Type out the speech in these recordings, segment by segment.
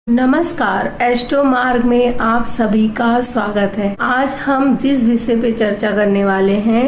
नमस्कार, एस्ट्रो मार्ग में आप सभी का स्वागत है। आज हम जिस विषय पे चर्चा करने वाले हैं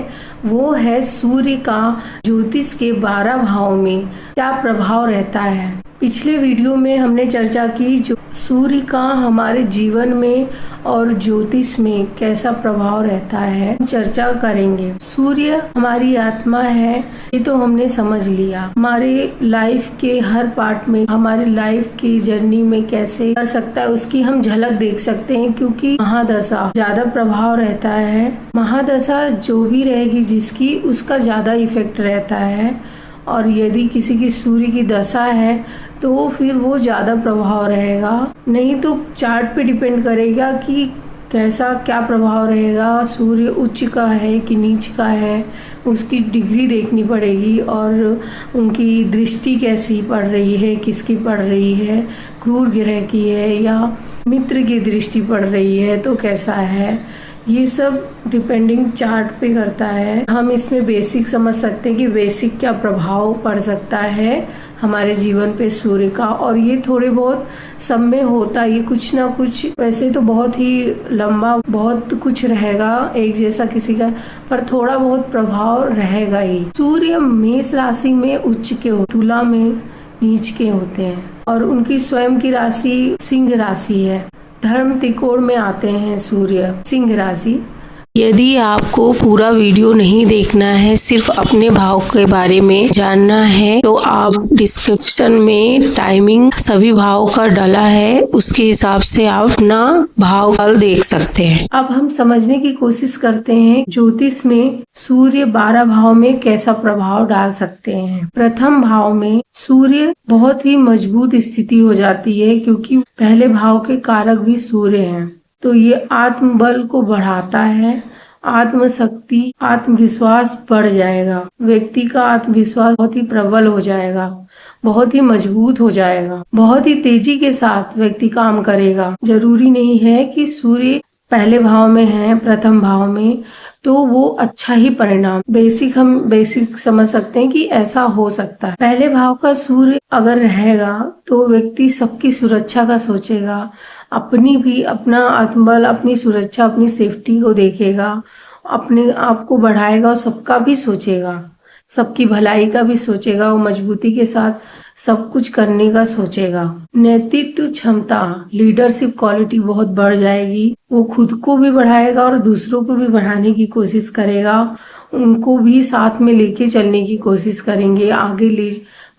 वो है सूर्य का ज्योतिष के 12 भाव में क्या प्रभाव रहता है। पिछले वीडियो में हमने चर्चा की जो सूर्य का हमारे जीवन में और ज्योतिष में कैसा प्रभाव रहता है, चर्चा करेंगे। सूर्य हमारी आत्मा है, ये तो हमने समझ लिया। हमारे लाइफ के हर पार्ट में, हमारे लाइफ की जर्नी में कैसे कर सकता है उसकी हम झलक देख सकते हैं, क्योंकि महादशा ज्यादा प्रभाव रहता है। महादशा जो भी रहेगी जिसकी, उसका ज्यादा इफेक्ट रहता है। और यदि किसी की सूर्य की दशा है तो फिर वो ज़्यादा प्रभाव रहेगा। नहीं तो चार्ट पे डिपेंड करेगा कि कैसा क्या प्रभाव रहेगा। सूर्य उच्च का है कि नीच का है, उसकी डिग्री देखनी पड़ेगी और उनकी दृष्टि कैसी पड़ रही है, किसकी पड़ रही है, क्रूर ग्रह की है या मित्र की दृष्टि पड़ रही है तो कैसा है। ये सब डिपेंडिंग चार्ट पे करता है। हम इसमें बेसिक समझ सकते हैं कि बेसिक क्या प्रभाव पड़ सकता है हमारे जीवन पे सूर्य का। और ये थोड़े बहुत सब में होता है, ये कुछ ना कुछ, वैसे तो बहुत ही लंबा बहुत कुछ रहेगा एक जैसा किसी का, पर थोड़ा बहुत प्रभाव रहेगा ही। सूर्य मेष राशि में उच्च के हो, तुला में नीच के होते हैं और उनकी स्वयं की राशि सिंह राशि है। धर्म त्रिकोण में आते हैं सूर्य सिंह राशि। यदि आपको पूरा वीडियो नहीं देखना है, सिर्फ अपने भाव के बारे में जानना है, तो आप डिस्क्रिप्शन में टाइमिंग सभी भाव का डला है, उसके हिसाब से आप अपना भाव कल देख सकते हैं। अब हम समझने की कोशिश करते हैं ज्योतिष में सूर्य 12 भाव में कैसा प्रभाव डाल सकते हैं। प्रथम भाव में सूर्य बहुत ही मजबूत स्थिति हो जाती है, क्योंकि पहले भाव के कारक भी सूर्य हैं। तो ये आत्मबल को बढ़ाता है, आत्मशक्ति, आत्मविश्वास बढ़ जाएगा। व्यक्ति का आत्मविश्वास बहुत ही प्रबल हो जाएगा, बहुत ही मजबूत हो जाएगा, बहुत ही तेजी के साथ व्यक्ति काम करेगा। जरूरी नहीं है कि सूर्य पहले भाव में है, प्रथम भाव में, तो वो अच्छा ही परिणाम। हम बेसिक समझ सकते हैं कि ऐसा हो सकता है। पहले भाव का सूर्य अगर रहेगा तो व्यक्ति सबकी सुरक्षा का सोचेगा, अपनी भी, अपना आत्मबल, अपनी सुरक्षा, अपनी सेफ्टी को देखेगा, अपने आप को बढ़ाएगा और सबका भी सोचेगा, सबकी भलाई का भी सोचेगा और मजबूती के साथ सब कुछ करने का सोचेगा। नेतृत्व क्षमता, लीडरशिप क्वालिटी बहुत बढ़ जाएगी। वो खुद को भी बढ़ाएगा और दूसरों को भी बढ़ाने की कोशिश करेगा, उनको भी साथ में लेके चलने की कोशिश करेंगे, आगे ले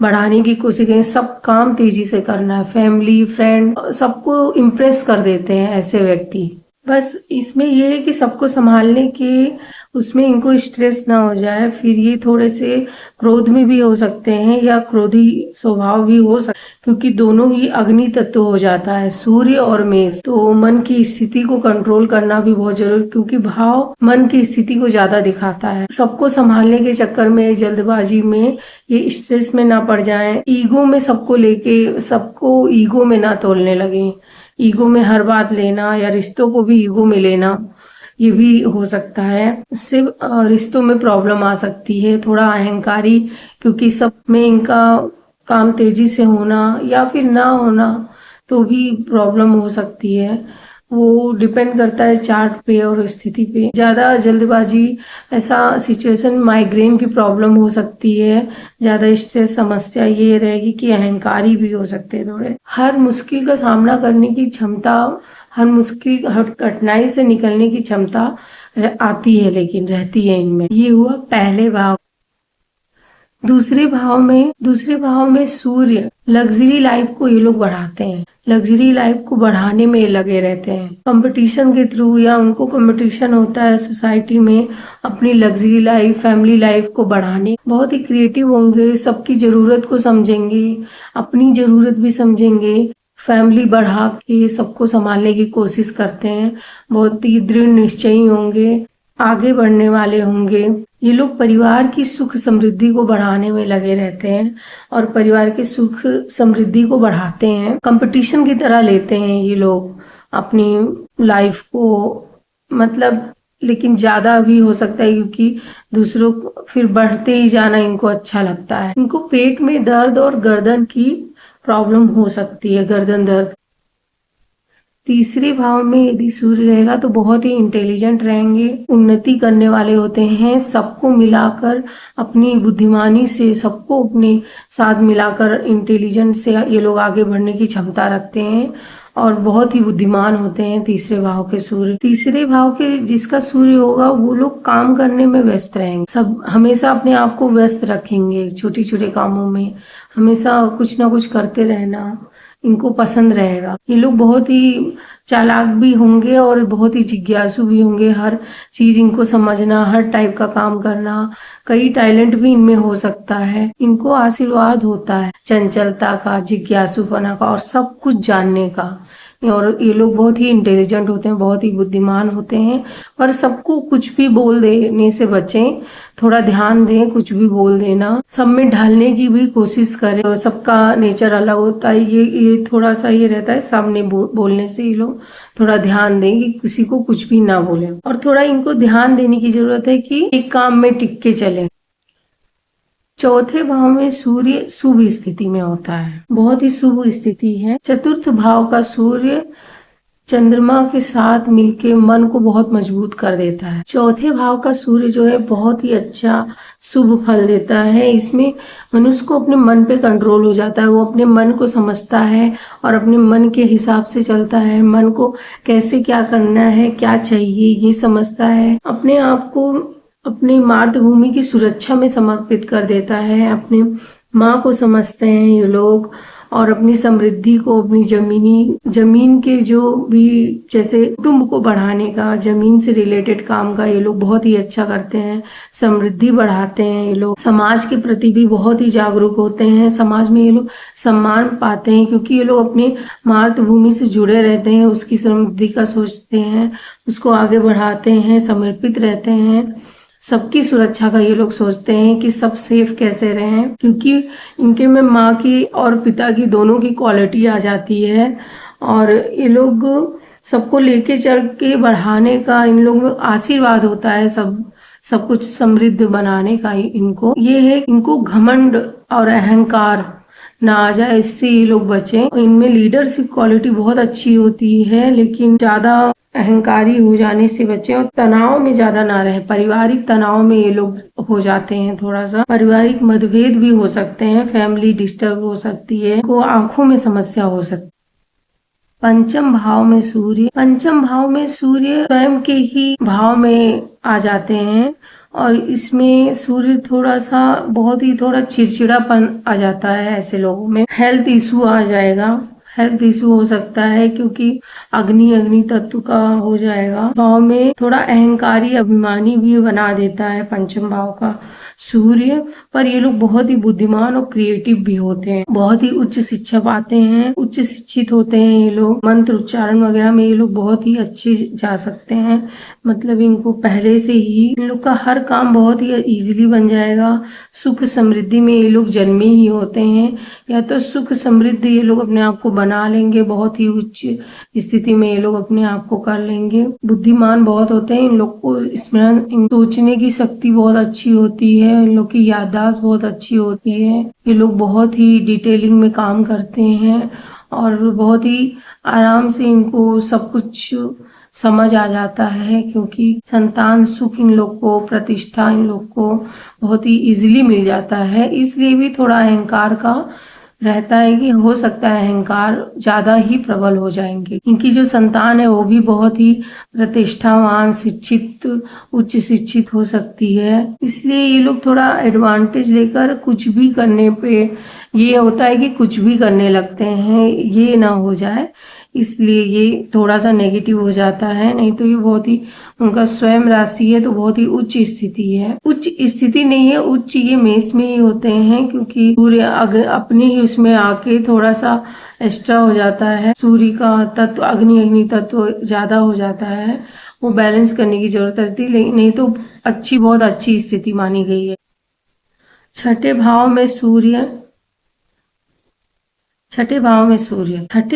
बढ़ाने की कोशिश करेंगे। सब काम तेजी से करना है, फैमिली, फ्रेंड, सबको इम्प्रेस कर देते हैं ऐसे व्यक्ति। बस इसमें ये है कि सबको संभालने के उसमें इनको स्ट्रेस ना हो जाए। फिर ये थोड़े से क्रोध में भी हो सकते हैं या क्रोधी स्वभाव भी हो सकता है, क्योंकि दोनों ही अग्नि तत्व हो जाता है, सूर्य और मेष। तो मन की स्थिति को कंट्रोल करना भी बहुत जरूरी, क्योंकि भाव मन की स्थिति को ज्यादा दिखाता है। सबको संभालने के चक्कर में, जल्दबाजी में ये स्ट्रेस में ना पड़ जाए, ईगो में सबको लेके, सबको ईगो में ना तोलने लगे, ईगो में हर बात लेना या रिश्तों को भी ईगो में लेना, ये भी हो सकता है। उससे रिश्तों में प्रॉब्लम आ सकती है। थोड़ा अहंकारी, क्योंकि सब में इनका काम तेजी से होना या फिर ना होना तो भी प्रॉब्लम हो सकती है। वो डिपेंड करता है चार्ट पे और स्थिति पे। ज्यादा जल्दबाजी, ऐसा सिचुएशन, माइग्रेन की प्रॉब्लम हो सकती है। ज्यादा स्ट्रेस, समस्या ये रहेगी कि अहंकारी भी हो सकते हैं थोड़े। हर मुश्किल का सामना करने की क्षमता, हर मुश्किल, हर कठिनाई से निकलने की क्षमता आती है, लेकिन रहती है इनमें। ये हुआ पहले भाव। दूसरे भाव में सूर्य लग्जरी लाइफ को ये लोग बढ़ाते हैं, लग्जरी लाइफ को बढ़ाने में लगे रहते हैं। कंपटीशन के थ्रू, या उनको कंपटीशन होता है सोसाइटी में अपनी लग्जरी लाइफ, फैमिली लाइफ को बढ़ाने। बहुत ही क्रिएटिव होंगे, सबकी जरूरत को समझेंगे, अपनी जरूरत भी समझेंगे, फैमिली बढ़ा के सबको संभालने की कोशिश करते हैं। बहुत ही दृढ़ निश्चयी होंगे, आगे बढ़ने वाले होंगे। ये लोग परिवार की सुख समृद्धि को बढ़ाने में लगे रहते हैं और परिवार के सुख समृद्धि को बढ़ाते हैं। कंपटीशन की तरह लेते हैं ये लोग अपनी लाइफ को, मतलब, लेकिन ज्यादा भी हो सकता है, क्योंकि दूसरों को फिर बढ़ते ही जाना इनको अच्छा लगता है। इनको पेट में दर्द और गर्दन की प्रॉब्लम हो सकती है, गर्दन दर्द। तीसरे भाव में यदि सूर्य रहेगा तो बहुत ही इंटेलिजेंट रहेंगे, उन्नति करने वाले होते हैं, सबको मिलाकर अपनी बुद्धिमानी से सबको अपने साथ मिलाकर इंटेलिजेंट से ये लोग आगे बढ़ने की क्षमता रखते हैं और बहुत ही बुद्धिमान होते हैं तीसरे भाव के सूर्य। तीसरे भाव के जिसका सूर्य होगा वो लोग काम करने में व्यस्त रहेंगे, सब हमेशा अपने आप को व्यस्त रखेंगे, छोटे छोटे कामों में हमेशा कुछ ना कुछ करते रहना इनको पसंद रहेगा। ये लोग बहुत ही चालाक भी होंगे और बहुत ही जिज्ञासु भी होंगे, हर चीज इनको समझना, हर टाइप का काम करना, कई टैलेंट भी इनमें हो सकता है। इनको आशीर्वाद होता है चंचलता का, जिज्ञासुपना का और सब कुछ जानने का। और ये लोग बहुत ही इंटेलिजेंट होते हैं, बहुत ही बुद्धिमान होते हैं, पर सबको कुछ भी बोल देने से बचें, थोड़ा ध्यान दें, कुछ भी बोल देना, सब में ढलने की भी कोशिश करें। और सबका नेचर अलग होता है, ये थोड़ा सा ये रहता है सामने बोलने से ये लोग थोड़ा ध्यान दें कि किसी को कुछ भी ना बोले। और थोड़ा इनको ध्यान देने की जरूरत है कि एक काम में टिक के चले। चौथे भाव में सूर्य शुभ स्थिति में होता है, बहुत ही शुभ स्थिति है। चतुर्थ भाव का सूर्य चंद्रमा के साथ मिलके मन को बहुत मजबूत कर देता है। चौथे भाव का सूर्य जो है बहुत ही अच्छा शुभ फल देता है। इसमें मनुष्य को अपने मन पे कंट्रोल हो जाता है, वो अपने मन को समझता है और अपने मन के हिसाब से चलता है, मन को कैसे क्या करना है, क्या चाहिए ये समझता है, अपने आप को अपनी मातृभूमि की सुरक्षा में समर्पित कर देता है। अपने माँ को समझते हैं ये लोग और अपनी समृद्धि को, अपनी जमीन के जो भी जैसे कुटुंब को बढ़ाने का, जमीन से रिलेटेड काम का ये लोग बहुत ही अच्छा करते हैं, समृद्धि बढ़ाते हैं। ये लोग समाज के प्रति भी बहुत ही जागरूक होते हैं, समाज में ये लोग सम्मान पाते हैं क्योंकि ये लोग अपने मातृभूमि से जुड़े रहते हैं, उसकी समृद्धि का सोचते हैं, उसको आगे बढ़ाते हैं, समर्पित रहते हैं। सबकी सुरक्षा का ये लोग सोचते हैं कि सब सेफ कैसे रहें, क्योंकि इनके में माँ की और पिता की दोनों की क्वालिटी आ जाती है और ये लोग सबको लेके चल के बढ़ाने का इन लोगों में आशीर्वाद होता है, सब कुछ समृद्ध बनाने का इनको ये है। इनको घमंड और अहंकार ना आ जाए, इससे ये लोग बचें। इनमें लीडरशिप क्वालिटी बहुत अच्छी होती है, लेकिन ज्यादा अहंकारी हो जाने से बचें और तनाव में ज्यादा ना रहे। पारिवारिक तनाव में ये लोग हो जाते हैं, थोड़ा सा पारिवारिक मतभेद भी हो सकते हैं, फैमिली डिस्टर्ब हो सकती है, को आंखों में समस्या हो सकती है। पंचम भाव में सूर्य स्वयं के ही भाव में आ जाते हैं और इसमें सूर्य थोड़ा सा बहुत ही थोड़ा चिड़चिड़ापन आ जाता है ऐसे लोगों में। हेल्थ इशू आ जाएगा, हेल्थ इशू हो सकता है क्योंकि अग्नि तत्व का हो जाएगा। भाव में थोड़ा अहंकारी अभिमानी भी बना देता है पंचम भाव का सूर्य। पर ये लोग बहुत ही बुद्धिमान और क्रिएटिव भी होते हैं, बहुत ही उच्च शिक्षा पाते हैं, उच्च शिक्षित होते हैं ये लोग। मंत्र उच्चारण वगैरह में ये लोग बहुत ही अच्छे जा सकते हैं, मतलब इनको पहले से ही इन लोग का हर काम बहुत ही इजीली बन जाएगा। सुख समृद्धि में ये लोग जन्मे ही होते हैं, या तो सुख समृद्धि ये लोग अपने आप को बना लेंगे, बहुत ही उच्च स्थिति में ये लोग अपने आप को कर लेंगे। बुद्धिमान बहुत होते हैं, इन लोग को स्मरण, सोचने की शक्ति बहुत अच्छी होती है, इन लोग की याददाश्त बहुत अच्छी होती है। ये लोग बहुत ही डिटेलिंग में काम करते हैं और बहुत ही आराम से इनको सब कुछ समझ आ जाता है, क्योंकि संतान सुख इन लोग को, प्रतिष्ठा इन लोग को बहुत ही इजीली मिल जाता है। इसलिए भी थोड़ा अहंकार का रहता है कि हो सकता है अहंकार ज्यादा ही प्रबल हो जाएंगे। इनकी जो संतान है वो भी बहुत ही प्रतिष्ठावान, शिक्षित, उच्च शिक्षित हो सकती है। इसलिए ये लोग थोड़ा एडवांटेज लेकर कुछ भी करने पे ये होता है कि कुछ भी करने लगते हैं, ये ना हो जाए, इसलिए ये थोड़ा सा नेगेटिव हो जाता है। नहीं तो ये बहुत ही, उनका स्वयं राशि है तो बहुत ही उच्च स्थिति है। उच्च स्थिति नहीं है, उच्च ये मेष में ही होते हैं, क्योंकि सूर्य अपने ही उसमें आके थोड़ा सा एक्स्ट्रा हो जाता है। सूर्य का तत्व अग्नि तत्व ज्यादा हो जाता है, वो बैलेंस करने की जरूरत रहती है, लेकिन नहीं तो बहुत अच्छी स्थिति मानी गई है। छठे भाव में सूर्य छठे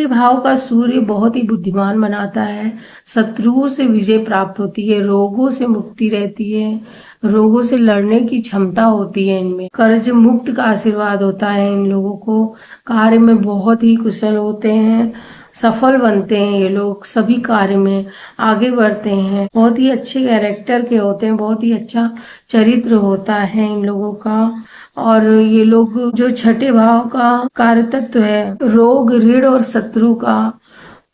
भाव का सूर्य बहुत ही बुद्धिमान बनाता है, शत्रुओं से विजय प्राप्त होती है, रोगों से मुक्ति रहती है, रोगों से लड़ने की क्षमता होती है इनमें, कर्ज मुक्त का आशीर्वाद होता है इन लोगों को, कार्य में बहुत ही कुशल होते हैं सफल बनते हैं, ये लोग सभी कार्य में आगे बढ़ते हैं। बहुत ही अच्छे कैरेक्टर के होते हैं, बहुत ही अच्छा चरित्र होता है इन लोगों का। और ये लोग जो छठे भाव का कार्य तत्व है, रोग, ऋण और शत्रु का,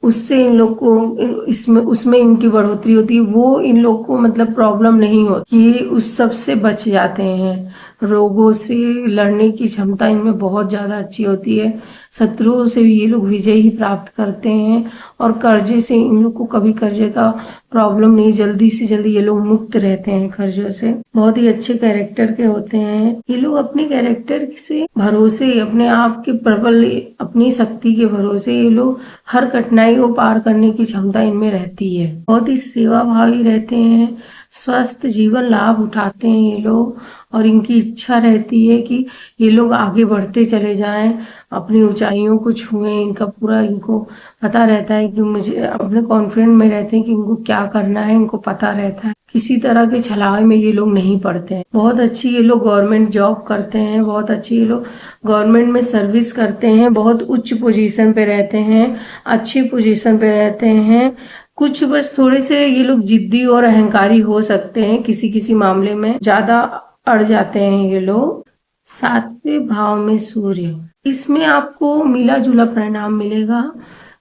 उससे इन लोग को इसमें उसमें इनकी बढ़ोतरी होती है। वो इन लोग को मतलब प्रॉब्लम नहीं होती, ये उस सब से बच जाते हैं। रोगों से लड़ने की क्षमता इनमें बहुत ज़्यादा अच्छी होती है। शत्रुओं से भी ये लोग विजय ही प्राप्त करते हैं। और कर्जे से इन लोग को कभी कर्जे का प्रॉब्लम नहीं, जल्दी से जल्दी ये लोग मुक्त रहते हैं कर्जों से। बहुत ही अच्छे कैरेक्टर के होते हैं ये लोग। अपने कैरेक्टर से भरोसे, अपने आप के प्रबल, अपनी शक्ति के भरोसे ये लोग हर कठिनाई को पार करने की क्षमता इनमें रहती है। बहुत ही सेवा भावी रहते हैं, स्वस्थ जीवन लाभ उठाते हैं ये लोग। और इनकी इच्छा रहती है कि ये लोग आगे बढ़ते चले जाएं, अपनी ऊंचाइयों को छुएं। इनका पूरा, इनको पता रहता है कि मुझे, अपने कॉन्फिडेंट में रहते हैं कि इनको क्या करना है, इनको पता रहता है। किसी तरह के छलावे में ये लोग नहीं पड़ते हैं। बहुत अच्छी ये लोग गवर्नमेंट जॉब करते हैं, बहुत अच्छी ये लोग गवर्नमेंट में सर्विस करते हैं, बहुत उच्च पोजीशन पे रहते हैं, अच्छी पोजीशन पे रहते हैं। कुछ बस थोड़े से ये लोग जिद्दी और अहंकारी हो सकते हैं, किसी किसी मामले में ज्यादा अड़ जाते हैं ये लोग। सातवें भाव में सूर्य, इसमें आपको मिला जुला परिणाम मिलेगा।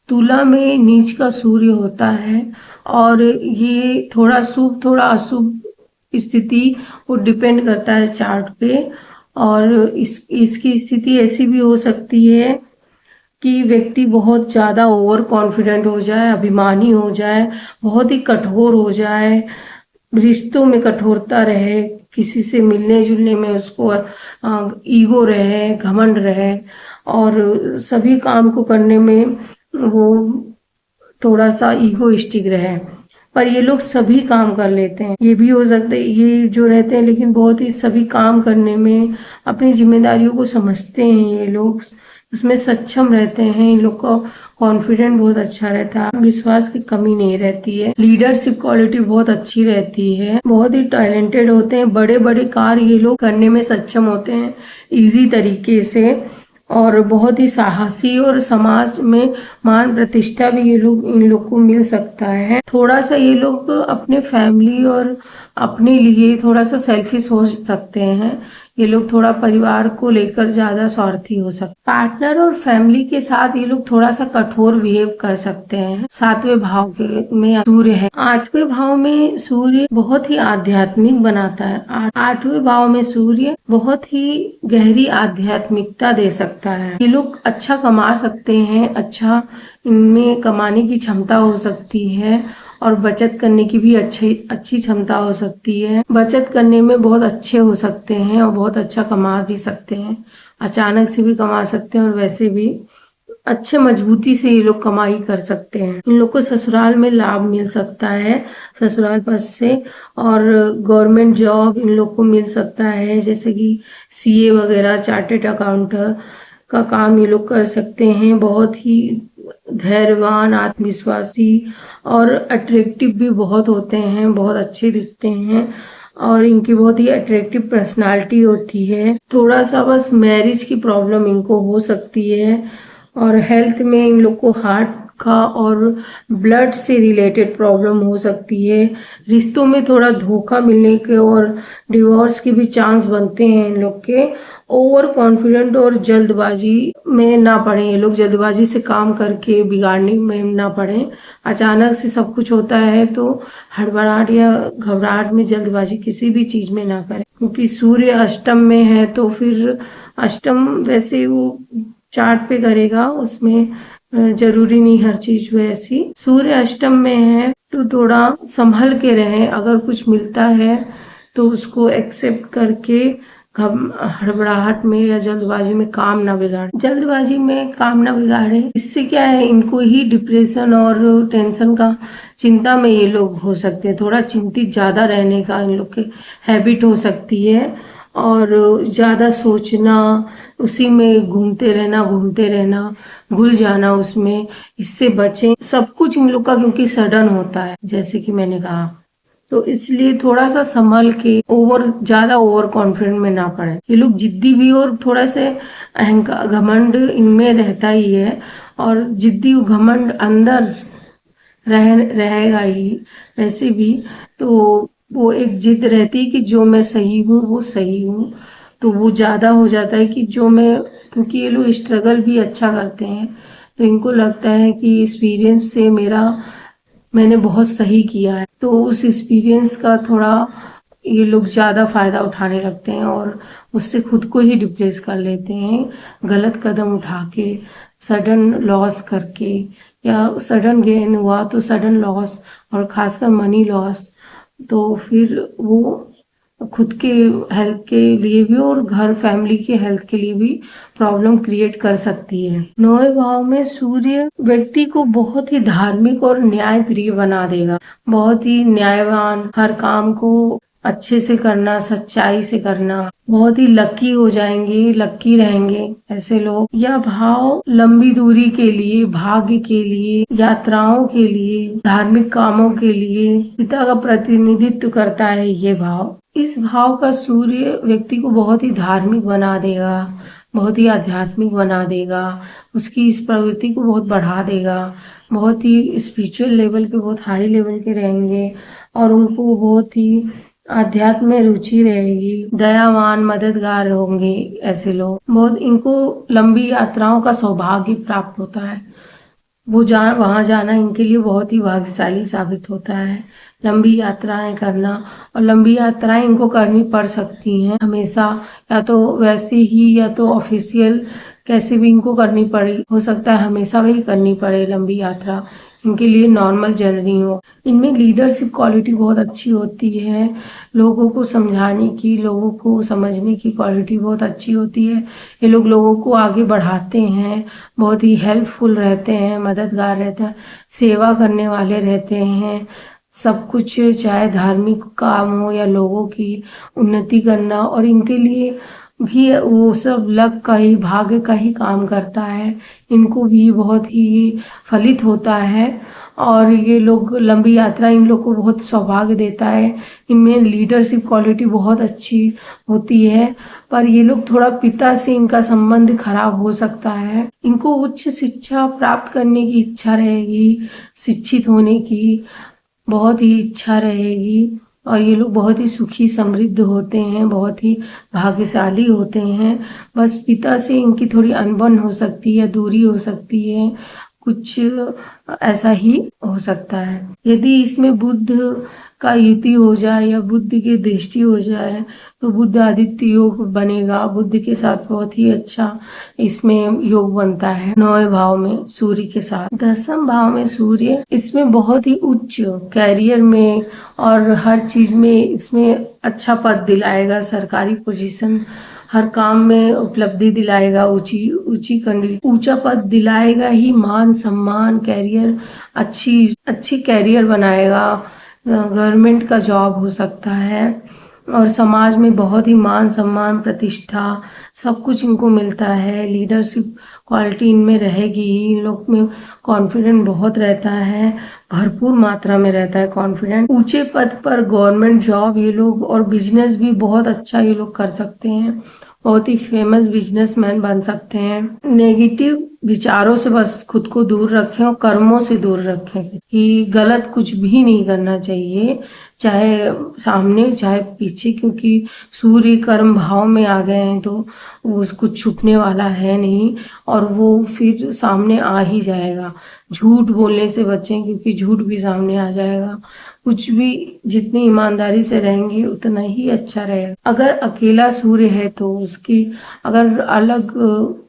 तुला में नीच का सूर्य होता है और ये थोड़ा शुभ थोड़ा अशुभ स्थिति वो डिपेंड करता है चार्ट पे। और इसकी स्थिति ऐसी भी हो सकती है कि व्यक्ति बहुत ज़्यादा ओवर कॉन्फिडेंट हो जाए, अभिमानी हो जाए, बहुत ही कठोर हो जाए, रिश्तों में कठोरता रहे, किसी से मिलने जुलने में उसको ईगो रहे, घमंड रहे, और सभी काम को करने में वो थोड़ा सा ईगोइस्टिक रहे। पर ये लोग सभी काम कर लेते हैं, ये भी हो सकता है ये जो रहते हैं, लेकिन बहुत ही सभी काम करने में अपनी जिम्मेदारियों को समझते हैं ये लोग, उसमें सक्षम रहते हैं। इन लोग का कॉन्फिडेंट बहुत अच्छा रहता है, विश्वास की कमी नहीं रहती है, लीडरशिप क्वालिटी बहुत अच्छी रहती है, बहुत ही टैलेंटेड होते हैं, बड़े बड़े कार्य ये लोग करने में सक्षम होते हैं इजी तरीके से। और बहुत ही साहसी, और समाज में मान प्रतिष्ठा भी ये लोग, इन लोग को मिल सकता है। थोड़ा सा ये लोग अपने फैमिली और अपने लिए थोड़ा सा सेल्फिश हो सकते हैं, ये लोग थोड़ा परिवार को लेकर ज्यादा स्वार्थी हो सकते। पार्टनर और फैमिली के साथ ये लोग थोड़ा सा कठोर बिहेव कर सकते हैं। सातवें भाव के में सूर्य है। आठवें भाव में सूर्य बहुत ही आध्यात्मिक बनाता है। आठवें भाव में सूर्य बहुत ही गहरी आध्यात्मिकता दे सकता है। ये लोग अच्छा कमा सकते हैं, अच्छा इनमें कमाने की क्षमता हो सकती है, और बचत करने की भी अच्छी क्षमता हो सकती है। बचत करने में बहुत अच्छे हो सकते हैं और बहुत अच्छा कमा भी सकते हैं, अचानक से भी कमा सकते हैं और वैसे भी अच्छे मजबूती से ये लोग कमाई कर सकते हैं। इन लोग को ससुराल में लाभ मिल सकता है, ससुराल पक्ष से, और गवर्नमेंट जॉब इन लोग को मिल सकता है, जैसे कि सीए वगैरह, चार्टेड अकाउंटर का काम ये लोग कर सकते हैं। बहुत ही धैर्यवान, आत्मविश्वासी और अट्रैक्टिव भी बहुत होते हैं, बहुत अच्छे दिखते हैं, और इनकी बहुत ही अट्रैक्टिव पर्सनालिटी होती है। थोड़ा सा बस मैरिज की प्रॉब्लम इनको हो सकती है, और हेल्थ में इन लोग को हार्ट का और ब्लड से रिलेटेड प्रॉब्लम हो सकती है। रिश्तों में थोड़ा धोखा मिलने के और डिवोर्स के भी चांस बनते हैं इन लोग के। ओवर कॉन्फिडेंट और जल्दबाजी में ना पड़े, ये लोग जल्दबाजी से काम करके बिगाड़ने में ना पड़े। अचानक से सब कुछ होता है तो हड़बड़ाहट या घबराहट में, जल्दबाजी किसी भी चीज में ना करें, क्योंकि सूर्य अष्टम में है तो फिर अष्टम वैसे वो चार्ट पे करेगा, उसमें जरूरी नहीं हर चीज वैसी। सूर्य अष्टम में है तो थोड़ा संभल के रहें, अगर कुछ मिलता है तो उसको एक्सेप्ट करके हड़बड़ाहट में या जल्दबाजी में काम ना बिगाड़े। जल्दबाजी में काम ना बिगाड़े, इससे क्या है, इनको ही डिप्रेशन और टेंशन का, चिंता में ये लोग हो सकते हैं। थोड़ा चिंतित ज्यादा रहने का इन लोग के हैबिट हो सकती है, और ज्यादा सोचना, उसी में घूमते रहना, घुल जाना उसमें, इससे बचें। सब कुछ इन लोग का क्योंकि सडन होता है, जैसे कि मैंने कहा, तो इसलिए थोड़ा सा संभल के, ज्यादा ओवर कॉन्फिडेंट में ना पड़े। ये लोग जिद्दी भी और थोड़ा से अहंकार, घमंड इनमें रहता ही है, और जिद्दी घमंड अंदर रहेगा ही वैसे भी। तो वो एक जिद रहती है कि जो मैं सही हूँ वो सही हूँ, तो वो ज़्यादा हो जाता है कि जो मैं, क्योंकि ये लोग स्ट्रगल भी अच्छा करते हैं तो इनको लगता है कि एक्सपीरियंस से मैंने बहुत सही किया है, तो उस एक्सपीरियंस का थोड़ा ये लोग ज़्यादा फ़ायदा उठाने लगते हैं और उससे खुद को ही डिप्रेस कर लेते हैं, गलत कदम उठा के, सडन लॉस करके, या सडन गेन हुआ तो सडन लॉस, और खासकर मनी लॉस, तो फिर वो खुद के हेल्थ के लिए भी और घर फैमिली के हेल्थ के लिए भी प्रॉब्लम क्रिएट कर सकती है। 9वें भाव में सूर्य व्यक्ति को बहुत ही धार्मिक और न्याय प्रिय बना देगा, बहुत ही न्यायवान, हर काम को अच्छे से करना, सच्चाई से करना, बहुत ही लकी हो जाएंगे, लकी रहेंगे ऐसे लोग। यह भाव लंबी दूरी के लिए, भाग्य के लिए, यात्राओं के लिए, धार्मिक कामों के लिए पिता का प्रतिनिधित्व करता है ये भाव। इस भाव का सूर्य व्यक्ति को बहुत ही धार्मिक बना देगा, बहुत ही आध्यात्मिक बना देगा, उसकी इस प्रवृत्ति को बहुत बढ़ा देगा, बहुत ही स्पिरिचुअल लेवल के, बहुत हाई लेवल के रहेंगे और उनको बहुत ही आध्यात्म में रुचि रहेगी, दयावान, मददगार होंगे ऐसे लोग। बहुत इनको लंबी यात्राओं का सौभाग्य प्राप्त होता है, वो वहाँ जाना इनके लिए बहुत ही भाग्यशाली साबित होता है, लंबी यात्राएं करना। और लंबी यात्राएं इनको करनी पड़ सकती हैं हमेशा, या तो वैसे ही या तो ऑफिशियल, कैसे भी इनको करनी पड़ी, हो सकता है हमेशा ही करनी पड़े लंबी यात्रा, इनके लिए नॉर्मल जर्नी हो। इनमें लीडरशिप क्वालिटी बहुत अच्छी होती है, लोगों को समझाने की, लोगों को समझने की क्वालिटी बहुत अच्छी होती है। ये लोग लोगों को आगे बढ़ाते हैं, बहुत ही हेल्पफुल रहते हैं, मददगार रहते हैं, सेवा करने वाले रहते हैं, सब कुछ, चाहे धार्मिक काम हो या लोगों की उन्नति करना, और इनके लिए भी वो सब लक का ही, भाग्य का ही काम करता है, इनको भी बहुत ही फलित होता है। और ये लोग लंबी यात्रा इन लोग को बहुत सौभाग्य देता है, इनमें लीडरशिप क्वालिटी बहुत अच्छी होती है। पर ये लोग थोड़ा पिता से इनका संबंध खराब हो सकता है, इनको उच्च शिक्षा प्राप्त करने की इच्छा रहेगी, शिक्षित होने की बहुत ही इच्छा रहेगी, और ये लोग बहुत ही सुखी समृद्ध होते हैं, बहुत ही भाग्यशाली होते हैं। बस पिता से इनकी थोड़ी अनबन हो सकती है, दूरी हो सकती है, कुछ ऐसा ही हो सकता है। यदि इसमें बुध का युति हो जाए या बुध की दृष्टि हो जाए तो बुध आदित्य योग बनेगा, बुध के साथ बहुत ही अच्छा इसमें योग बनता है। 9वें भाव में सूर्य के साथ 10वें भाव में सूर्य, इसमें बहुत ही उच्च कैरियर में और हर चीज में इसमें अच्छा पद दिलाएगा, सरकारी पोजीशन, हर काम में उपलब्धि दिलाएगा, ऊंचा पद दिलाएगा ही, मान सम्मान, कैरियर, अच्छी कैरियर बनाएगा, गवर्नमेंट का जॉब हो सकता है, और समाज में बहुत ही मान सम्मान, प्रतिष्ठा, सब कुछ इनको मिलता है। लीडरशिप क्वालिटी इनमें रहेगी ही, इन लोग में कॉन्फिडेंट बहुत रहता है, भरपूर मात्रा में रहता है कॉन्फिडेंट। ऊंचे पद पर गवर्नमेंट जॉब ये लोग, और बिजनेस भी बहुत अच्छा ये लोग कर सकते हैं, बहुत ही फेमस बिजनेसमैन बन सकते हैं। नेगेटिव विचारों से बस खुद को दूर रखें और कर्मों से दूर रखें कि गलत कुछ भी नहीं करना चाहिए, चाहे सामने चाहे पीछे, क्योंकि सूर्य कर्म भाव में आ गए हैं तो वो कुछ छुपने वाला है नहीं, और वो फिर सामने आ ही जाएगा। झूठ बोलने से बचें, क्योंकि झूठ भी सामने आ जाएगा। कुछ भी जितनी ईमानदारी से रहेंगे उतना ही अच्छा रहेगा। अगर अकेला सूर्य है तो उसकी अगर अलग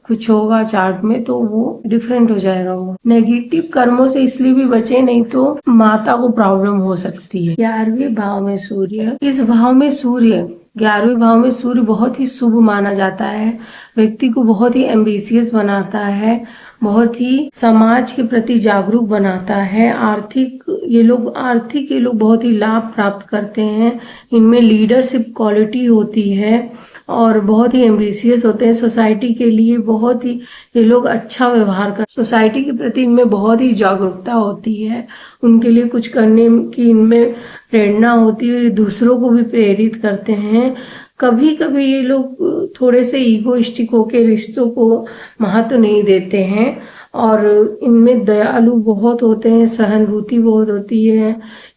कुछ होगा चार्ट में तो वो डिफरेंट हो जाएगा। वो नेगेटिव कर्मों से इसलिए भी बचे, नहीं तो माता को प्रॉब्लम हो सकती है। 11वें भाव में सूर्य, इस भाव में सूर्य 11वें भाव में सूर्य बहुत ही शुभ माना जाता है, व्यक्ति को बहुत ही एम्बिशियस बनाता है, बहुत ही समाज के प्रति जागरूक बनाता है, आर्थिक ये लोग बहुत ही लाभ प्राप्त करते हैं, इनमें लीडरशिप क्वालिटी होती है और बहुत ही एम्बिशियस होते हैं, सोसाइटी के लिए बहुत ही ये लोग अच्छा व्यवहार कर, सोसाइटी के प्रति इनमें बहुत ही जागरूकता होती है, उनके लिए कुछ करने की इनमें प्रेरणा होती है, दूसरों को भी प्रेरित करते हैं। कभी कभी ये लोग थोड़े से ईगोइस्टिक होकर रिश्तों को महत्व नहीं देते हैं और इनमें दयालु बहुत होते हैं, सहानुभूति बहुत होती है।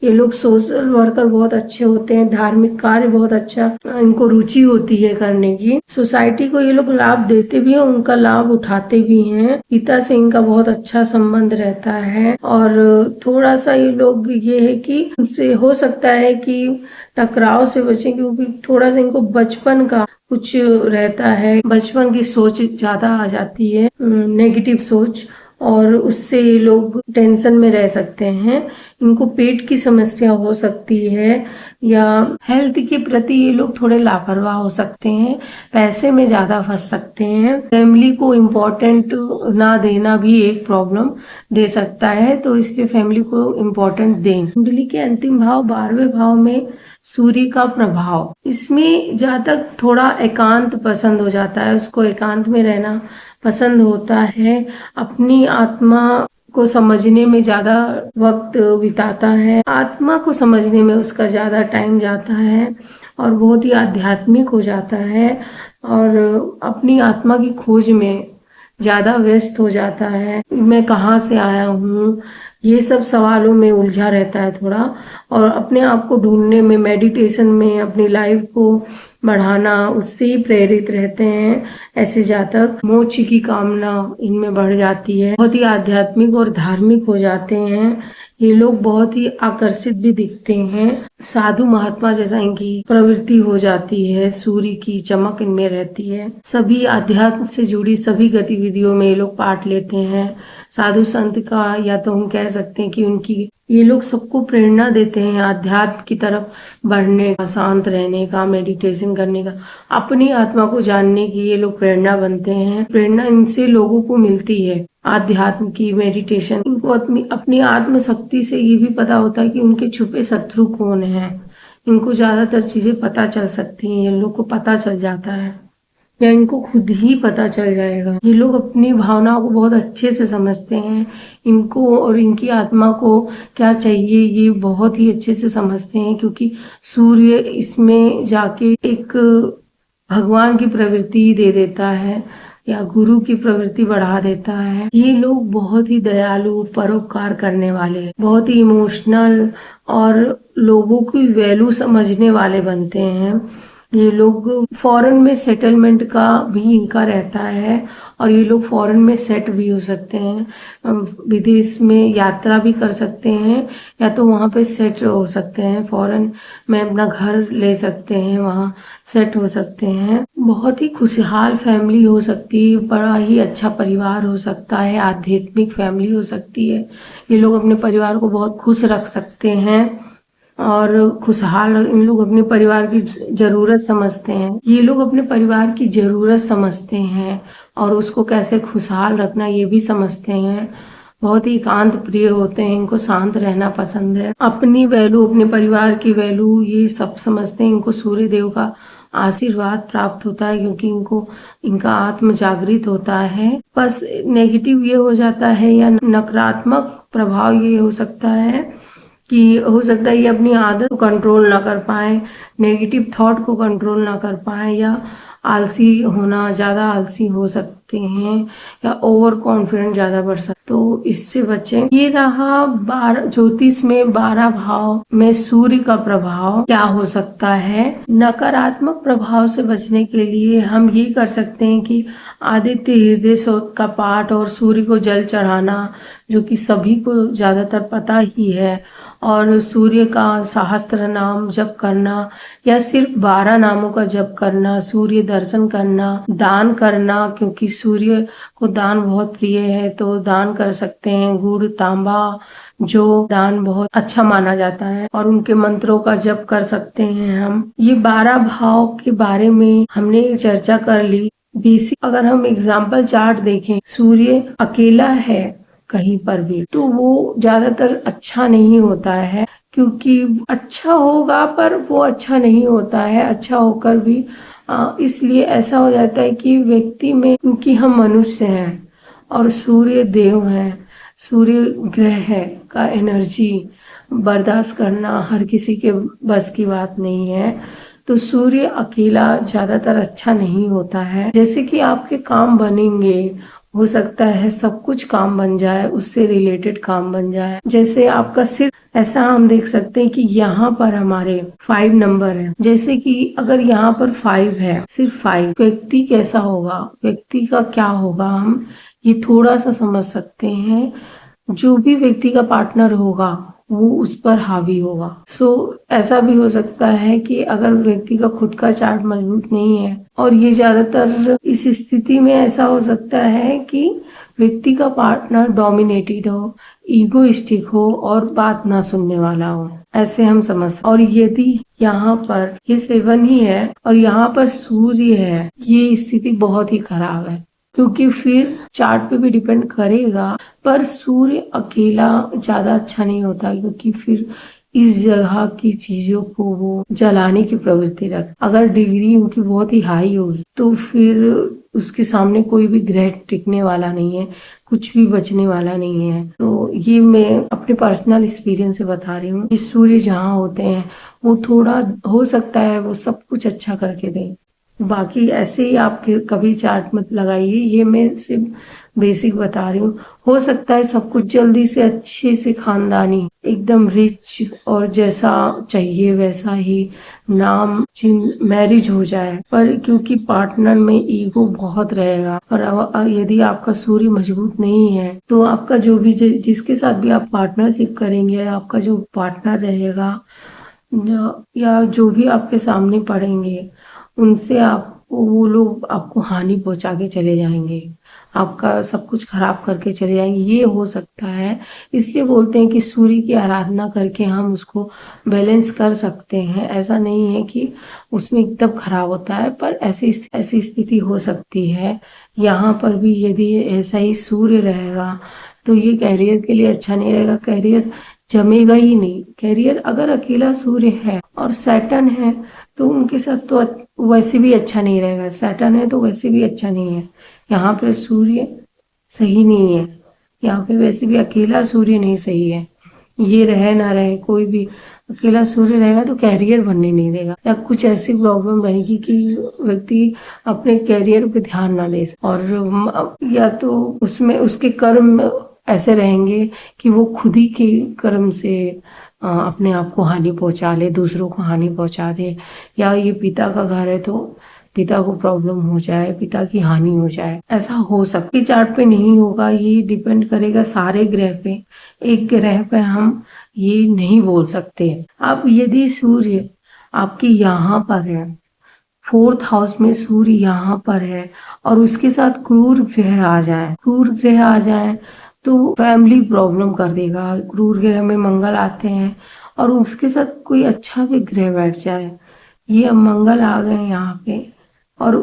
ये लोग सोशल वर्कर बहुत अच्छे होते हैं, धार्मिक कार्य बहुत अच्छा इनको रुचि होती है करने की। सोसाइटी को ये लोग लाभ देते भी हैं, उनका लाभ उठाते भी हैं। पिता से इनका बहुत अच्छा संबंध रहता है। और थोड़ा सा ये लोग ये है कि उनसे हो सकता है कि टकराव से बचें, क्योंकि थोड़ा सा इनको बचपन का कुछ रहता है, बचपन की सोच ज्यादा आ जाती है, नेगेटिव सोच, और उससे ये लोग टेंशन में रह सकते हैं। इनको पेट की समस्या हो सकती है, या हेल्थ के प्रति ये लोग थोड़े लापरवाह हो सकते हैं, पैसे में ज्यादा फंस सकते हैं। फैमिली को इम्पोर्टेंट ना देना भी एक प्रॉब्लम दे सकता है, तो इसलिए फैमिली को इम्पोर्टेंट दें। कुंडली के अंतिम भाव 12वें भाव में सूर्य का प्रभाव, इसमें जहाँ तक थोड़ा एकांत पसंद हो जाता है, उसको एकांत में रहना पसंद होता है, अपनी आत्मा को समझने में ज्यादा वक्त बिताता है, आत्मा को समझने में उसका ज्यादा टाइम जाता है और बहुत ही आध्यात्मिक हो जाता है और अपनी आत्मा की खोज में ज्यादा व्यस्त हो जाता है। मैं कहाँ से आया हूँ, ये सब सवालों में उलझा रहता है थोड़ा, और अपने आप को ढूंढने में, मेडिटेशन में अपनी लाइफ को बढ़ाना, उससे ही प्रेरित रहते हैं। ऐसे जातक मोक्ष की कामना इनमें बढ़ जाती है, बहुत ही आध्यात्मिक और धार्मिक हो जाते हैं। ये लोग बहुत ही आकर्षित भी दिखते हैं, साधु महात्मा जैसा इनकी प्रवृत्ति हो जाती है, सूर्य की चमक इनमें रहती है। सभी आध्यात्म से जुड़ी सभी गतिविधियों में ये लोग पार्ट लेते हैं। साधु संत का, या तो हम कह सकते हैं कि उनकी, ये लोग सबको प्रेरणा देते हैं आध्यात्म की तरफ बढ़ने का, शांत रहने का, मेडिटेशन करने का, अपनी आत्मा को जानने की ये लोग प्रेरणा बनते हैं। प्रेरणा इनसे लोगों को मिलती है, आध्यात्म की, मेडिटेशन। इनको अपनी आत्म शक्ति से ये भी पता होता है कि उनके छुपे शत्रु कौन हैं। इनको ज्यादातर चीजें पता चल सकती हैं, ये लोग को पता चल जाता है, या इनको खुद ही पता चल जाएगा। ये लोग अपनी भावनाओं को बहुत अच्छे से समझते हैं, इनको और इनकी आत्मा को क्या चाहिए ये बहुत ही अच्छे से समझते हैं, क्योंकि सूर्य इसमें जाके एक भगवान की प्रवृत्ति दे देता है या गुरु की प्रवृत्ति बढ़ा देता है। ये लोग बहुत ही दयालु, परोपकार करने वाले, बहुत ही इमोशनल और लोगों की वैल्यू समझने वाले बनते हैं। ये लोग फॉरेन में सेटलमेंट का भी इनका रहता है, और ये लोग फॉरेन में सेट भी हो सकते हैं, विदेश में यात्रा भी कर सकते हैं, या तो वहाँ पे सेट हो सकते हैं, फॉरेन में अपना घर ले सकते हैं, वहाँ सेट हो सकते हैं। बहुत ही खुशहाल फैमिली हो सकती है, बड़ा ही अच्छा परिवार हो सकता है, आध्यात्मिक फैमिली हो सकती है। ये लोग अपने परिवार को बहुत खुश रख सकते हैं और खुशहाल। इन लोग अपने परिवार की जरूरत समझते हैं, ये लोग अपने परिवार की जरूरत समझते हैं और उसको कैसे खुशहाल रखना ये भी समझते हैं। बहुत ही एकांत प्रिय होते हैं, इनको शांत रहना पसंद है, अपनी वैल्यू, अपने परिवार की वैल्यू ये सब समझते हैं। इनको सूर्य देव का आशीर्वाद प्राप्त होता है, क्योंकि इनको, इनका आत्म जागृत होता है। बस नेगेटिव ये हो जाता है, या नकारात्मक प्रभाव ये हो सकता है कि हो सकता है ये अपनी आदत को कंट्रोल ना कर पाए, नेगेटिव थॉट को कंट्रोल ना कर पाए, या आलसी होना, ज़्यादा आलसी हो सकते हैं, या ओवर कॉन्फिडेंट ज़्यादा बढ़ सकते, तो इससे बचें। ये रहा ज्योतिष में 12 भाव में सूर्य का प्रभाव क्या हो सकता है। नकारात्मक प्रभाव से बचने के लिए हम ये कर सकते हैं कि आदित्य हृदय स्तोत्र का पाठ और सूर्य को जल चढ़ाना, जो कि सभी को ज्यादातर पता ही है, और सूर्य का सहस्त्र नाम जप करना, या सिर्फ 12 नामों का जप करना, सूर्य दर्शन करना, दान करना, क्योंकि सूर्य को दान बहुत प्रिय है, तो दान कर सकते हैं। गुड़, तांबा जो दान बहुत अच्छा माना जाता है, और उनके मंत्रों का जप कर सकते हैं हम। ये 12 भाव के बारे में हमने चर्चा कर ली। बेसिक अगर हम एग्जाम्पल चार्ट देखें, सूर्य अकेला है कहीं पर भी तो वो ज्यादातर अच्छा नहीं होता है, क्योंकि अच्छा होगा पर वो अच्छा नहीं होता है, अच्छा होकर भी इसलिए ऐसा हो जाता है कि व्यक्ति में, क्योंकि हम मनुष्य हैं और सूर्य देव है, सूर्य ग्रह है का एनर्जी बर्दाश्त करना हर किसी के बस की बात नहीं है, तो सूर्य अकेला ज्यादातर अच्छा नहीं होता है। जैसे कि आपके काम बनेंगे हो सकता है सब कुछ काम बन जाए, उससे रिलेटेड काम बन जाए। जैसे आपका सिर्फ ऐसा हम देख सकते हैं कि यहाँ पर हमारे 5 नंबर है, जैसे कि अगर यहाँ पर 5 है, सिर्फ 5, व्यक्ति कैसा होगा, व्यक्ति का क्या होगा, हम ये थोड़ा सा समझ सकते हैं। जो भी व्यक्ति का पार्टनर होगा वो उस पर हावी होगा। ऐसा भी हो सकता है कि अगर व्यक्ति का खुद का चार्ट मजबूत नहीं है, और ये ज्यादातर इस स्थिति में ऐसा हो सकता है कि व्यक्ति का पार्टनर डोमिनेटेड हो, ईगोइस्टिक हो और बात ना सुनने वाला हो, ऐसे हम समझ। और यदि यहाँ पर ये 7 ही है और यहाँ पर सूर्य है, ये स्थिति बहुत ही खराब है, क्योंकि फिर चार्ट पे भी डिपेंड करेगा, पर सूर्य अकेला ज्यादा अच्छा नहीं होता, क्योंकि फिर इस जगह की चीजों को वो जलाने की प्रवृत्ति रख। अगर डिग्री उनकी बहुत ही हाई होगी तो फिर उसके सामने कोई भी ग्रह टिकने वाला नहीं है, कुछ भी बचने वाला नहीं है। तो ये मैं अपने पर्सनल एक्सपीरियंस से बता रही हूँ। सूर्य जहाँ होते हैं वो थोड़ा हो सकता है वो सब कुछ अच्छा करके दें। बाकी ऐसे ही आप कभी चार्ट मत लगाइए, ये मैं सिर्फ बेसिक बता रही हूँ। हो सकता है सब कुछ जल्दी से अच्छे से खानदानी एकदम रिच और जैसा चाहिए वैसा ही नाम मैरिज हो जाए, पर क्योंकि पार्टनर में ईगो बहुत रहेगा, और यदि आपका सूर्य मजबूत नहीं है तो आपका जो भी जिसके साथ भी आप पार्टनरशिप करेंगे, आपका जो पार्टनर रहेगा या जो भी आपके सामने पड़ेंगे, उनसे आपको वो लोग आपको हानि पहुंचा के चले जाएंगे, आपका सब कुछ खराब करके चले जाएंगे। ये हो सकता है, इसलिए बोलते हैं कि सूर्य की आराधना करके हम उसको बैलेंस कर सकते हैं। ऐसा नहीं है कि उसमें एकदम खराब होता है, पर ऐसी स्थिति हो सकती है। यहाँ पर भी यदि ऐसा ही सूर्य रहेगा तो ये कैरियर के लिए अच्छा नहीं रहेगा, कैरियर जमेगा ही नहीं। कैरियर अगर अकेला सूर्य है और सैटर्न है तो उनके साथ तो वैसे भी अच्छा नहीं रहेगा, सैटर्न है तो वैसे भी अच्छा नहीं है। यहाँ पे सूर्य सही नहीं है, यहाँ पे वैसे भी अकेला सूर्य नहीं सही है। ये रहे ना रहे, कोई भी अकेला सूर्य रहेगा तो कैरियर बनने नहीं देगा, या कुछ ऐसी प्रॉब्लम रहेगी कि व्यक्ति अपने कैरियर पे ध्यान ना दे, और या तो उसमें उसके कर्म ऐसे रहेंगे कि वो खुद ही के कर्म से अपने आप को हानि पहुंचा ले, दूसरों को हानि पहुंचा दे, या ये पिता का घर है तो पिता को प्रॉब्लम हो जाए, पिता की हानि हो जाए, ऐसा हो सकता है। चार्ट पे नहीं होगा, ये डिपेंड करेगा सारे ग्रह पे, एक ग्रह पे हम ये नहीं बोल सकते। अब यदि सूर्य आपके यहाँ पर है, 4th हाउस में सूर्य यहाँ पर है और उसके साथ क्रूर ग्रह आ जाए तो फैमिली प्रॉब्लम कर देगा। क्रूर ग्रह में मंगल आते हैं और उसके साथ कोई अच्छा भी ग्रह बैठ जाए, ये अब मंगल आ गए यहाँ पे, और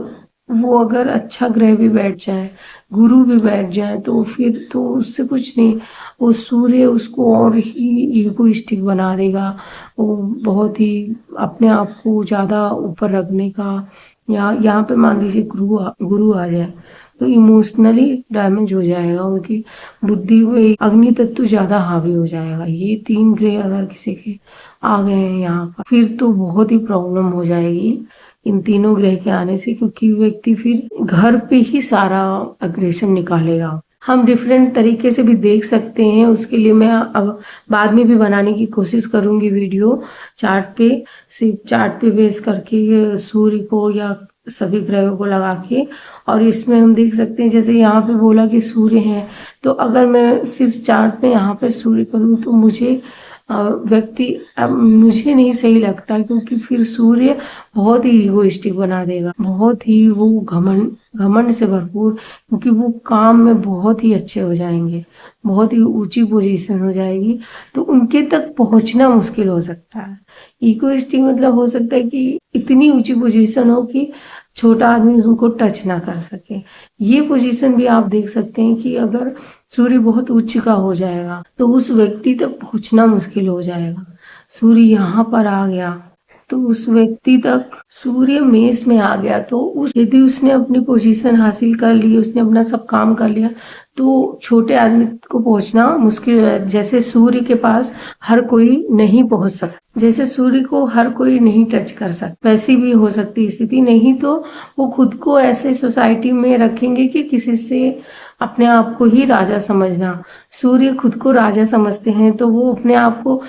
वो अगर अच्छा ग्रह भी बैठ जाए, गुरु भी बैठ जाए, तो फिर तो उससे कुछ नहीं, वो सूर्य उसको और ही ईगोइस्टिक बना देगा। वो बहुत ही अपने आप को ज्यादा ऊपर रखने का, या यहाँ पे मान लीजिए गुरु आ जाए तो इमोशनली डैमेज हो जाएगा, उनकी बुद्धि में अग्नि तत्व ज्यादा हावी हो जाएगा। ये 3 ग्रह अगर किसी के आ गए हैं यहाँ पर, फिर तो बहुत ही प्रॉब्लम हो जाएगी इन तीनों ग्रह के आने से, क्योंकि व्यक्ति फिर घर पे ही सारा अग्रेशन निकालेगा। हम डिफरेंट तरीके से भी देख सकते हैं, उसके लिए मैं अब बाद में भी बनाने की कोशिश करूंगी वीडियो, चार्ट पे, सिर्फ चार्ट पे बेस करके सूर्य को या सभी ग्रहों को लगा के। और इसमें हम देख सकते हैं, जैसे यहाँ पे बोला कि सूर्य है, तो अगर मैं सिर्फ चार्ट पे यहाँ पे सूर्य करूँ तो मुझे मुझे नहीं सही लगता, क्योंकि फिर सूर्य बहुत ही इगोइस्टिक बना देगा, बहुत ही वो घमंड से भरपूर, क्योंकि वो काम में बहुत ही अच्छे हो जाएंगे, बहुत ही ऊंची पोजीशन हो जाएगी, तो उनके तक पहुंचना मुश्किल हो सकता है। इगोइस्टिक मतलब हो सकता है कि इतनी ऊंची पोजीशन हो कि छोटा आदमी उनको टच ना कर सके। ये पोजीशन भी आप देख सकते हैं कि अगर सूर्य बहुत उच्च का हो जाएगा तो उस व्यक्ति तक पहुंचना मुश्किल हो जाएगा। सूर्य यहाँ पर आ गया तो उस व्यक्ति तक, सूर्य मेष में आ गया तो यदि उसने अपनी पोजीशन हासिल कर ली, उसने अपना सब काम कर लिया, तो छोटे आदमी को पहुंचना मुश्किल है। जैसे सूर्य के पास हर कोई नहीं पहुंच सकता, जैसे सूर्य को हर कोई नहीं टच कर सकता, वैसी भी हो सकती स्थिति। नहीं तो वो खुद को ऐसे सोसाइटी में रखेंगे कि किसी से अपने आप को ही राजा समझना। सूर्य खुद को राजा समझते हैं, तो वो अपने आप को,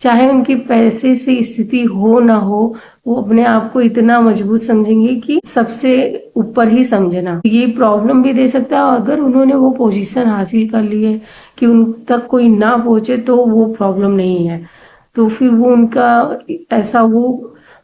चाहे उनकी पैसे से स्थिति हो ना हो, वो अपने आप को इतना मजबूत समझेंगे कि सबसे ऊपर ही समझना। ये प्रॉब्लम भी दे सकता है, अगर उन्होंने वो पोजीशन हासिल कर ली है कि उन तक कोई ना पहुंचे तो वो प्रॉब्लम नहीं है, तो फिर वो उनका ऐसा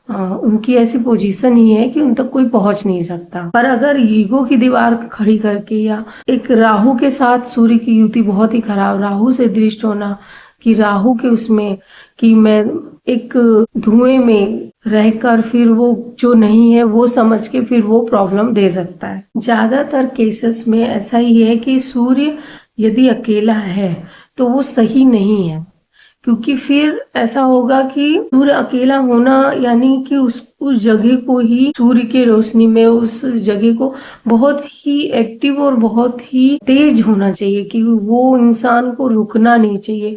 उनकी ऐसी पोजीशन ही है कि उन तक कोई पहुंच नहीं सकता। पर अगर ईगो की दीवार खड़ी करके, या एक राहु के साथ सूर्य की युति बहुत ही खराब, राहु से दृष्ट होना, कि राहु के उसमें कि मैं एक धुएं में रहकर फिर वो जो नहीं है वो समझ के फिर वो प्रॉब्लम दे सकता है। ज्यादातर केसेस में ऐसा ही है कि सूर्य यदि अकेला है तो वो सही नहीं है, क्योंकि फिर ऐसा होगा कि सूर्य अकेला होना यानी कि उस जगह को ही सूर्य की रोशनी में उस जगह को बहुत ही एक्टिव और बहुत ही तेज होना चाहिए, कि वो इंसान को रुकना नहीं चाहिए,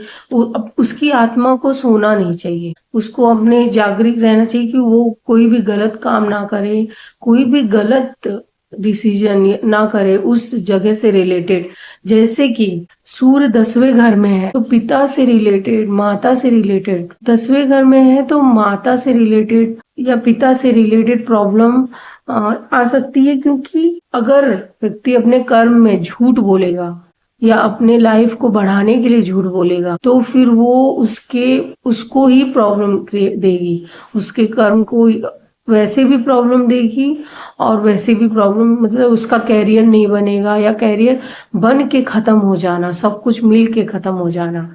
उसकी आत्मा को सोना नहीं चाहिए, उसको अपने जागृत रहना चाहिए कि वो कोई भी गलत काम ना करे, कोई भी गलत डिसीजन ना करे उस जगह से रिलेटेड। जैसे कि सूर्य 10वें घर में है तो पिता से रिलेटेड, माता से रिलेटेड, 10वें घर में है तो माता से रिलेटेड या पिता से रिलेटेड प्रॉब्लम आ सकती है। क्योंकि अगर व्यक्ति अपने कर्म में झूठ बोलेगा या अपने लाइफ को बढ़ाने के लिए झूठ बोलेगा, तो फिर वो उसको ही प्रॉब्लम देगी, उसके कर्म को वैसे भी प्रॉब्लम देगी, और वैसे भी प्रॉब्लम मतलब उसका कैरियर नहीं बनेगा, या कैरियर बन के खत्म हो जाना, सब कुछ मिल के खत्म हो जाना,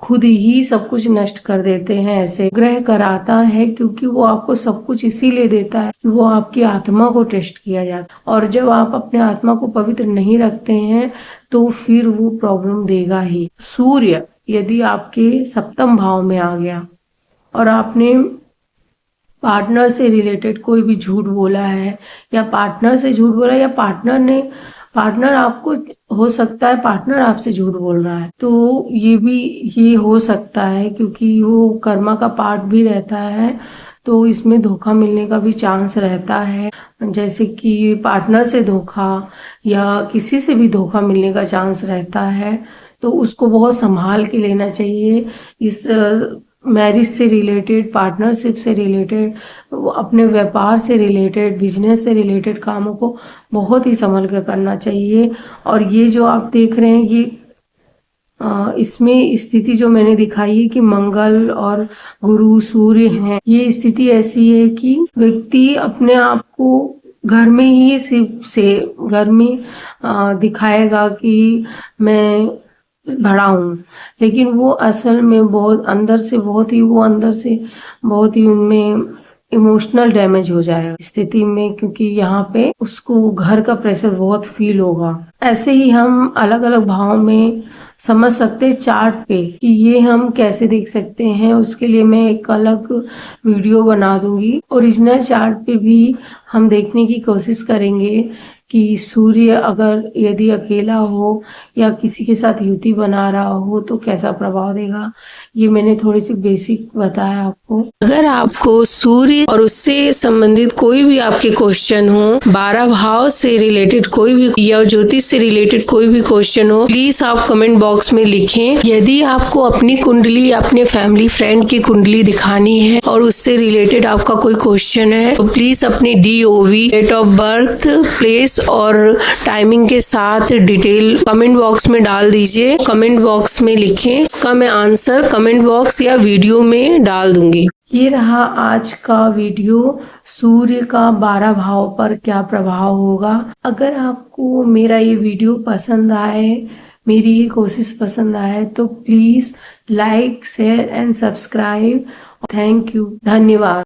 खुद ही सब कुछ नष्ट कर देते हैं। ऐसे ग्रह कराता है क्योंकि वो आपको सब कुछ इसीलिए देता है कि वो आपकी आत्मा को टेस्ट किया जाता है, और जब आप अपने आत्मा को पवित्र नहीं रखते हैं तो फिर वो प्रॉब्लम देगा ही। सूर्य यदि आपके 7वें भाव में आ गया और आपने पार्टनर से रिलेटेड कोई भी झूठ बोला है, या पार्टनर से झूठ बोला, या पार्टनर आपको, हो सकता है पार्टनर आपसे झूठ बोल रहा है, तो ये हो सकता है क्योंकि वो कर्मा का पार्ट भी रहता है, तो इसमें धोखा मिलने का भी चांस रहता है। जैसे कि पार्टनर से धोखा या किसी से भी धोखा मिलने का चांस रहता है, तो उसको बहुत संभाल के लेना चाहिए। इस मैरिज से रिलेटेड, पार्टनरशिप से रिलेटेड, अपने व्यापार से रिलेटेड, बिजनेस से रिलेटेड कामों को बहुत ही संभल कर करना चाहिए। और ये जो आप देख रहे हैं, ये इसमें स्थिति जो मैंने दिखाई है कि मंगल और गुरु सूर्य हैं, ये स्थिति ऐसी है कि व्यक्ति अपने आप को घर में ही घर में दिखाएगा कि मैं बड़ा हूँ, लेकिन वो असल में बहुत अंदर से बहुत ही उनमें इमोशनल डैमेज हो जाएगा स्थिति में, क्योंकि यहाँ पे उसको घर का प्रेशर बहुत फील होगा। ऐसे ही हम अलग अलग भाव में समझ सकते हैं चार्ट पे कि ये हम कैसे देख सकते हैं। उसके लिए मैं एक अलग वीडियो बना दूंगी। ओरिजिनल चार्ट पे भी हम देखने की कोशिश करेंगे कि सूर्य अगर यदि अकेला हो या किसी के साथ युति बना रहा हो तो कैसा प्रभाव देगा। ये मैंने थोड़ी सी बेसिक बताया आपको। अगर आपको सूर्य और उससे संबंधित कोई भी आपके क्वेश्चन हो, 12 भाव से रिलेटेड कोई भी या ज्योतिष से रिलेटेड कोई भी क्वेश्चन हो, प्लीज आप कमेंट बॉक्स में लिखें। यदि आपको अपनी कुंडली या अपने फैमिली फ्रेंड की कुंडली दिखानी है और उससे रिलेटेड आपका कोई क्वेश्चन है, तो प्लीज अपनी DOV, date of birth, place और टाइमिंग के साथ डिटेल कमेंट बॉक्स में डाल दीजिए। कमेंट बॉक्स में लिखें, उसका मैं आंसर कमेंट बॉक्स या वीडियो में डाल दूंगी। ये रहा आज का वीडियो, सूर्य का 12 भाव पर क्या प्रभाव होगा। अगर आपको मेरा ये वीडियो पसंद आए, मेरी ये कोशिश पसंद आए, तो please like, share and subscribe. Thank you, धन्यवाद।